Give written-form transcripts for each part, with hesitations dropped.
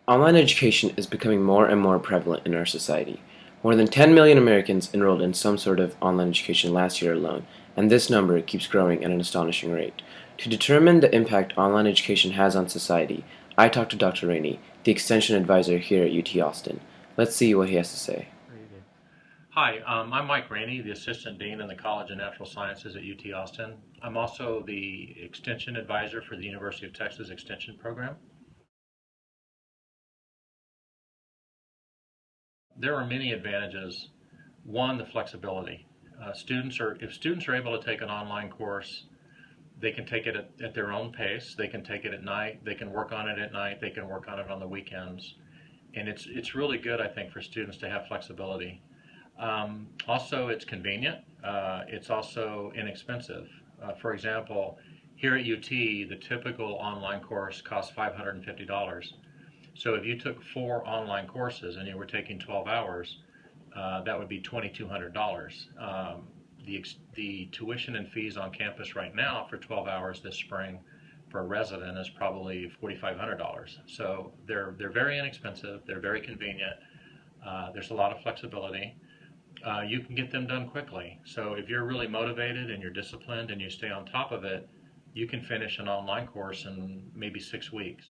Online education is becoming more and more prevalent in our society. More than 10 million Americans enrolled in some sort of online education last year alone, and this number keeps growing at an astonishing rate. To determine the impact online education has on society, I talked to Dr. Rainey, the Extension Advisor here at UT Austin. Let's see what he has to say. Very good. Hi, I'm Mike Rainey, the Assistant Dean in the College of Natural Sciences at UT Austin. I'm also the Extension Advisor for the University of Texas Extension Program. There are many advantages. One, the flexibility. If students are able to take an online course, they can take it at their own pace. They can take it at night. They can work on it at night. They can work on it on the weekends. And it's really good, I think, for students to have flexibility. Also, it's convenient. It's also inexpensive. For example, here at UT, the typical online course costs $550. So if you took 4 online courses and you were taking 12 hours, that would be $2,200. The tuition and fees on campus right now for 12 hours this spring for a resident is probably $4,500. So they're very inexpensive. They're very convenient. There's a lot of flexibility. You can get them done quickly. So if you're really motivated and you're disciplined and you stay on top of it, you can finish an online course in maybe 6 weeks.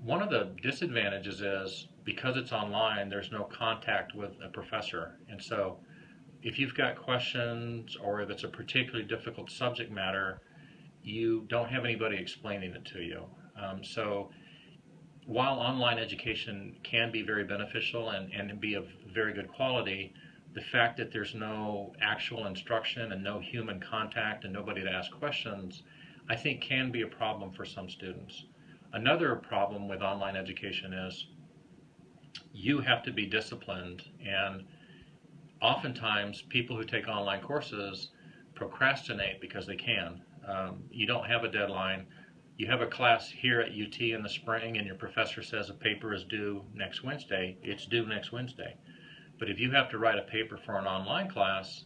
One of the disadvantages is because it's online, there's no contact with a professor. And so if you've got questions or if it's a particularly difficult subject matter, you don't have anybody explaining it to you. So while online education can be very beneficial and be of very good quality, the fact that there's no actual instruction and no human contact and nobody to ask questions, I think can be a problem for some students. Another problem with online education is you have to be disciplined, and oftentimes people who take online courses procrastinate because they can. You don't have a deadline. You have a class here at UT in the spring and your professor says a paper is due next Wednesday, it's due next Wednesday. But if you have to write a paper for an online class,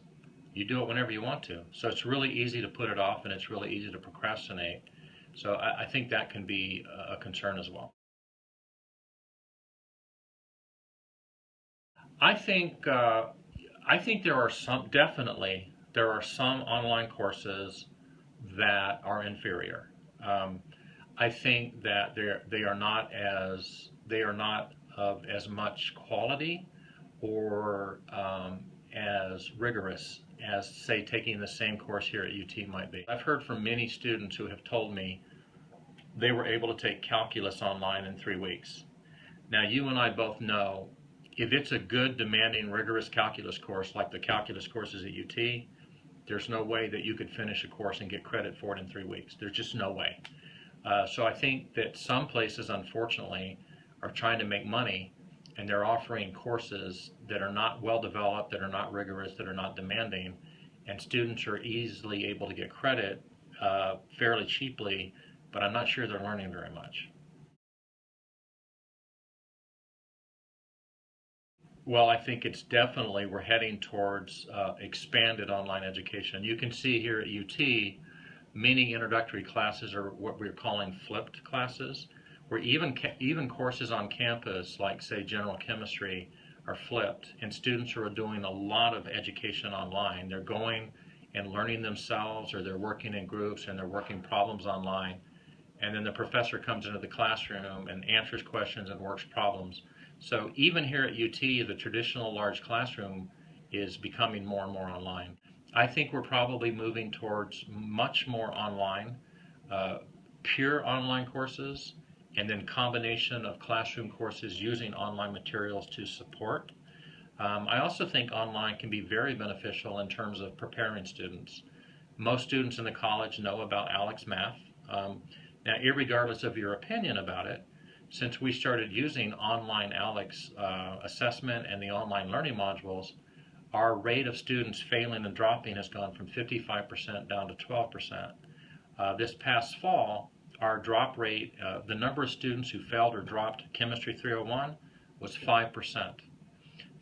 you do it whenever you want to. So it's really easy to put it off and it's really easy to procrastinate. So I think that can be a concern as well. I think I think there are some online courses that are inferior. Um, I think that they are not of as much quality or as rigorous as, say, taking the same course here at UT might be. I've heard from many students who have told me they were able to take calculus online in 3 weeks. Now, you and I both know if it's a good, demanding, rigorous calculus course like the calculus courses at UT, there's no way that you could finish a course and get credit for it in 3 weeks. There's just no way. So I think that some places, unfortunately, are trying to make money and they're offering courses that are not well developed, that are not rigorous, that are not demanding, and students are easily able to get credit fairly cheaply, but I'm not sure they're learning very much. Well, I think it's definitely we're heading towards expanded online education. You can see here at UT, many introductory classes are what we're calling flipped classes, where even courses on campus, like say general chemistry, are flipped, and students are doing a lot of education online. They're going and learning themselves, or they're working in groups and they're working problems online, and then the professor comes into the classroom and answers questions and works problems. So even here at UT, the traditional large classroom is becoming more and more online. I think we're probably moving towards much more online, uh, pure online courses, and then combination of classroom courses using online materials to support. I also think online can be very beneficial in terms of preparing students. Most students in the college know about ALEKS Math. Now, irregardless of your opinion about it, since we started using online ALEKS assessment and the online learning modules, our rate of students failing and dropping has gone from 55% down to 12%. This past fall, our drop rate, the number of students who failed or dropped Chemistry 301 was 5%.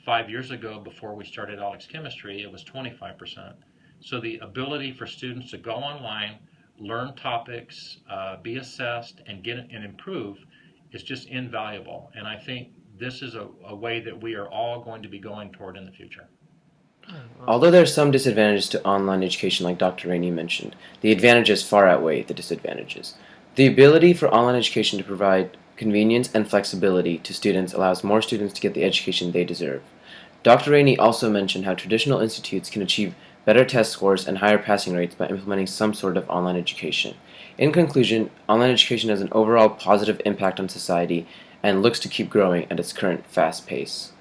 5 years ago, before we started ALEKS Chemistry, it was 25%. So the ability for students to go online, learn topics, be assessed, and get and improve is just invaluable. And I think this is a way that we are all going to be going toward in the future. Although there are some disadvantages to online education, like Dr. Rainey mentioned, the advantages far outweigh the disadvantages. The ability for online education to provide convenience and flexibility to students allows more students to get the education they deserve. Dr. Rainey also mentioned how traditional institutes can achieve better test scores and higher passing rates by implementing some sort of online education. In conclusion, online education has an overall positive impact on society and looks to keep growing at its current fast pace.